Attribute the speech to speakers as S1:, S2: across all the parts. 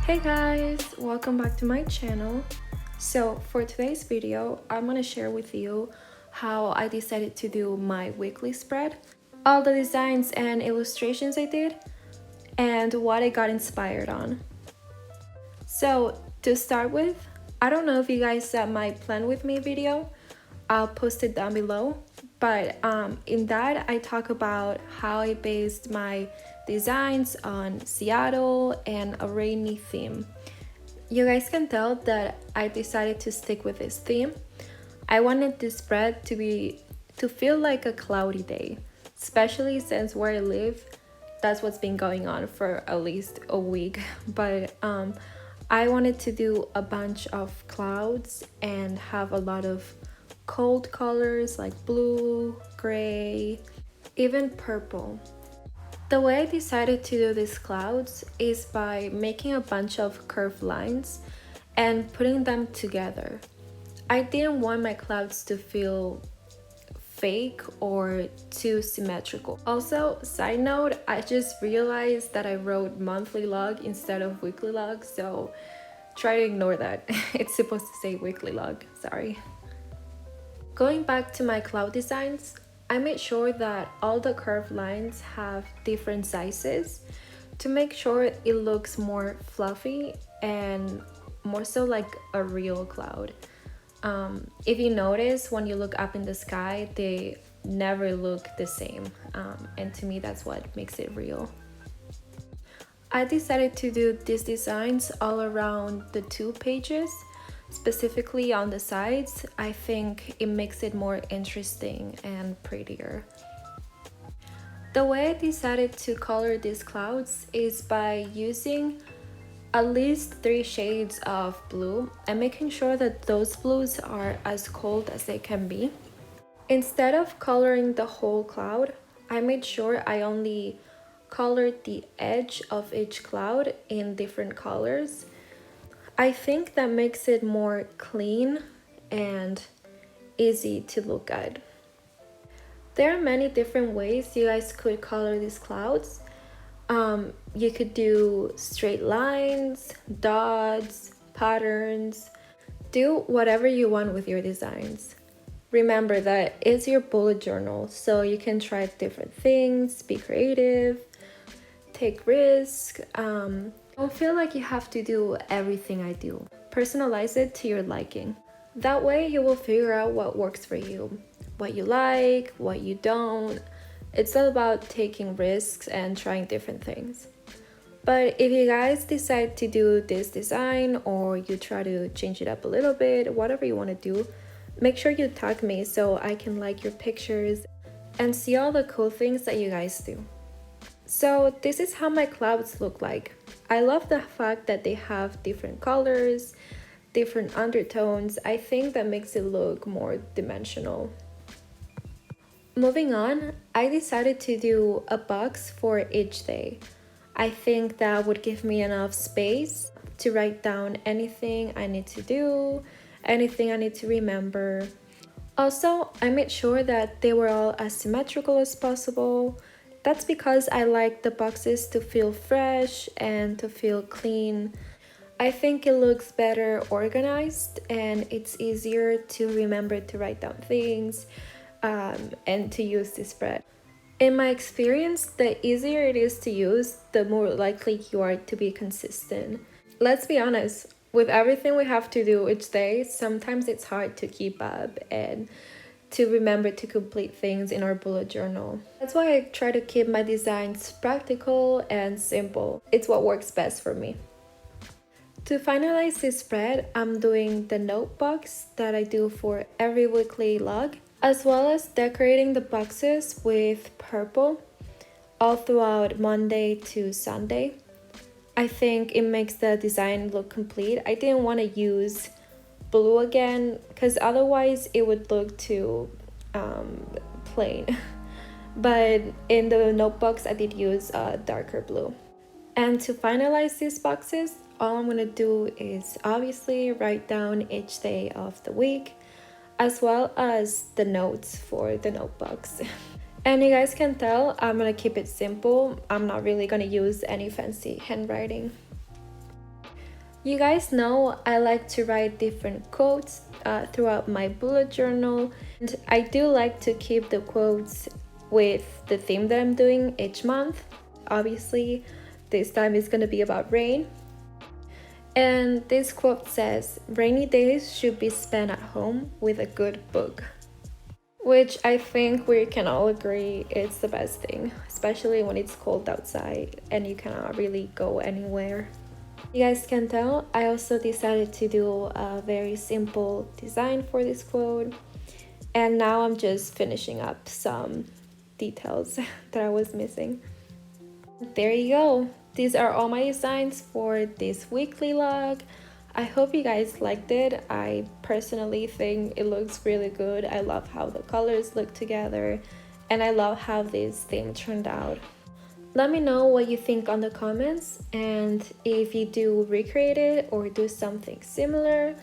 S1: Hey guys, welcome back to my channel. So for today's video, I'm gonna share with you how I decided to do my weekly spread, all the designs and illustrations I did, and what I got inspired on. So to start with, I don't know if you guys saw my plan with me video. I'll post it down below, but in that I talk about how I based my designs on Seattle and a rainy theme. You guys can tell that I decided to stick with this theme. I wanted this spread to feel like a cloudy day, especially since where I live, that's what's been going on for at least a week. But I wanted to do a bunch of clouds and have a lot of cold colors like blue, gray, even purple. The way I decided to do these clouds is by making a bunch of curved lines and putting them together. I didn't want my clouds to feel fake or too symmetrical. Also, side note, I just realized that I wrote monthly log instead of weekly log, so try to ignore that. It's supposed to say weekly log, sorry. Going back to my cloud designs, I made sure that all the curved lines have different sizes to make sure it looks more fluffy and more so like a real cloud. If you notice, when you look up in the sky, they never look the same, and to me that's what makes it real. I decided to do these designs all around the 2 pages. Specifically on the sides, I think it makes it more interesting and prettier. The way I decided to color these clouds is by using at least 3 shades of blue and making sure that those blues are as cold as they can be. Instead of coloring the whole cloud, I made sure I only colored the edge of each cloud in different colors. I think that makes it more clean and easy to look at. There are many different ways you guys could color these clouds. You could do straight lines, dots, patterns. Do whatever you want with your designs. Remember that it's your bullet journal, so you can try different things, be creative, take risks. Don't feel like you have to do everything I do. Personalize it to your liking. That way you will figure out what works for you, what you like, what you don't. It's all about taking risks and trying different things. But if you guys decide to do this design or you try to change it up a little bit, whatever you want to do, make sure you tag me so I can like your pictures and see all the cool things that you guys do. So this is how my clouds look like. I love the fact that they have different colors, different undertones. I think that makes it look more dimensional. Moving on, I decided to do a box for each day. I think that would give me enough space to write down anything I need to do, anything I need to remember. Also, I made sure that they were all as symmetrical as possible. That's because I like the boxes to feel fresh and to feel clean. I think it looks better organized and it's easier to remember to write down things and to use this spread. In my experience, the easier it is to use, the more likely you are to be consistent. Let's be honest, with everything we have to do each day, sometimes it's hard to keep up and to remember to complete things in our bullet journal. That's why I try to keep my designs practical and simple. It's what works best for me. To finalize this spread, I'm doing the note box that I do for every weekly log, as well as decorating the boxes with purple all throughout Monday to Sunday. I think it makes the design look complete. I didn't want to use blue again because otherwise it would look too plain. But in the notebooks I did use darker blue. And to finalize these boxes, all I'm gonna do is obviously write down each day of the week as well as the notes for the notebooks. And you guys can tell I'm gonna keep it simple. I'm not really gonna use any fancy handwriting. You guys know I like to write different quotes throughout my bullet journal, and I do like to keep the quotes with the theme that I'm doing each month. Obviously, this time is going to be about rain. And this quote says, "Rainy days should be spent at home with a good book." Which I think we can all agree it's the best thing, especially when it's cold outside and you cannot really go anywhere. You guys can tell, I also decided to do a very simple design for this quote, and now I'm just finishing up some details that I was missing. There you go. These are all my designs for this weekly log. I hope you guys liked it. I personally think it looks really good. I love how the colors look together, and I love how this theme turned out. Let me know what you think on the comments, and if you do recreate it or do something similar,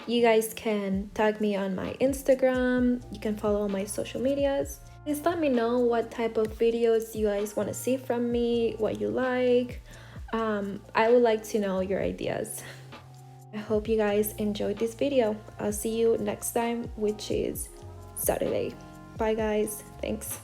S1: you guys can tag me on my Instagram. You can follow my social medias. Please let me know what type of videos you guys want to see from me, what you like. I would like to know your ideas. I hope you guys enjoyed this video. I'll see you next time, which is Saturday. Bye guys, thanks.